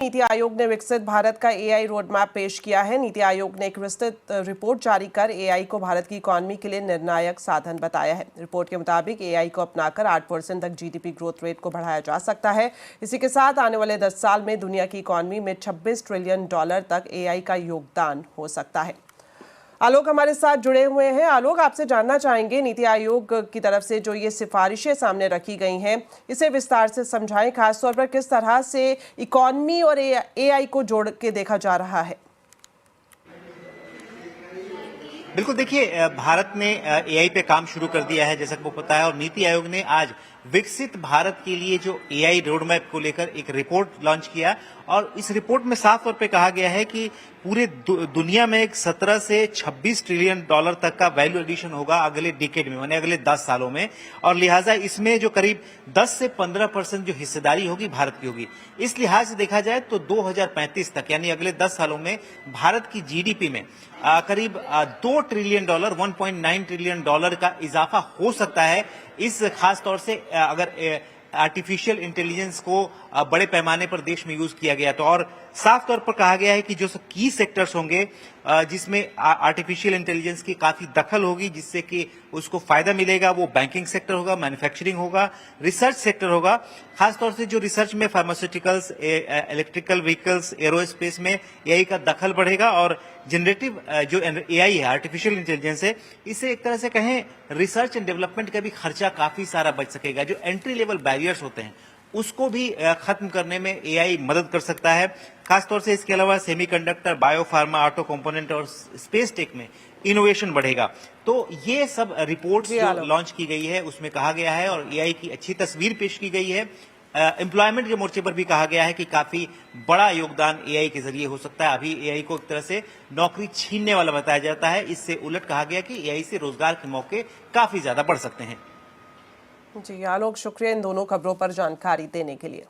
नीति आयोग ने विकसित भारत का एआई रोड मैप पेश किया है। नीति आयोग ने एक विस्तृत रिपोर्ट जारी कर एआई को भारत की इकोनॉमी के लिए निर्णायक साधन बताया है। रिपोर्ट के मुताबिक एआई को अपनाकर 8% तक जीडीपी ग्रोथ रेट को बढ़ाया जा सकता है। इसी के साथ आने वाले 10 साल में दुनिया की इकोनॉमी में $26 ट्रिलियन तक एआई का योगदान हो सकता है। आलोक हमारे साथ जुड़े हुए हैं। आलोक, आपसे जानना चाहेंगे, नीति आयोग की तरफ से जो ये सिफारिशें सामने रखी गई हैं, इसे विस्तार से समझाएं। खासतौर पर किस तरह से इकोनॉमी और एआई को जोड़ के देखा जा रहा है? बिल्कुल, देखिए, भारत ने एआई पे काम शुरू कर दिया है, जैसा कि आपको पता है, और नीति आयोग ने आज विकसित भारत के लिए जो एआई रोड मैप को लेकर एक रिपोर्ट लॉन्च किया। और इस रिपोर्ट में साफ तौर पे कहा गया है कि पूरे दुनिया में एक 17 से $26 ट्रिलियन तक का वैल्यू एडिशन होगा अगले डिकेड में, यानी अगले 10 सालों में। और लिहाजा इसमें जो करीब 10 से 15% जो हिस्सेदारी होगी भारत की होगी। इस लिहाज से देखा जाए तो 2035 तक, यानी अगले 10 सालों में भारत की जीडीपी में करीब $2 ट्रिलियन, $1.9 ट्रिलियन का इजाफा हो सकता है। इस खास तौर से अगर आर्टिफिशियल इंटेलिजेंस को बड़े पैमाने पर देश में यूज किया गया तो। और साफ तौर पर कहा गया है कि जो की सेक्टर्स होंगे जिसमें आर्टिफिशियल इंटेलिजेंस की काफी दखल होगी, जिससे कि उसको फायदा मिलेगा, वो बैंकिंग सेक्टर होगा, मैन्युफैक्चरिंग होगा, रिसर्च सेक्टर होगा। खासतौर से जो रिसर्च में फार्मास्यूटिकल्स, इलेक्ट्रिकल व्हीकल्स, एरोस्पेस में एआई का दखल बढ़ेगा। और जनरेटिव जो एआई है, आर्टिफिशियल इंटेलिजेंस है, इससे एक तरह से कहें रिसर्च एंड डेवलपमेंट का भी खर्चा काफी सारा बच सकेगा। जो एंट्री लेवल बैरियर्स होते हैं उसको भी खत्म करने में एआई मदद कर सकता है। खासतौर से इसके अलावा सेमीकंडक्टर, बायोफार्मा, ऑटो कंपोनेंट और स्पेस टेक में इनोवेशन बढ़ेगा। तो ये सब रिपोर्ट्स जो लॉन्च की गई है उसमें कहा गया है, और एआई की अच्छी तस्वीर पेश की गई है। एम्प्लॉयमेंट के मोर्चे पर भी कहा गया है कि काफी बड़ा योगदान एआई के जरिए हो सकता है। अभी एआई को एक तरह से नौकरी छीनने वाला बताया जाता है। इससे उलट कहा गया कि एआई से रोजगार के मौके काफी ज्यादा बढ़ सकते हैं। जी आलोक, शुक्रिया इन दोनों खबरों पर जानकारी देने के लिए।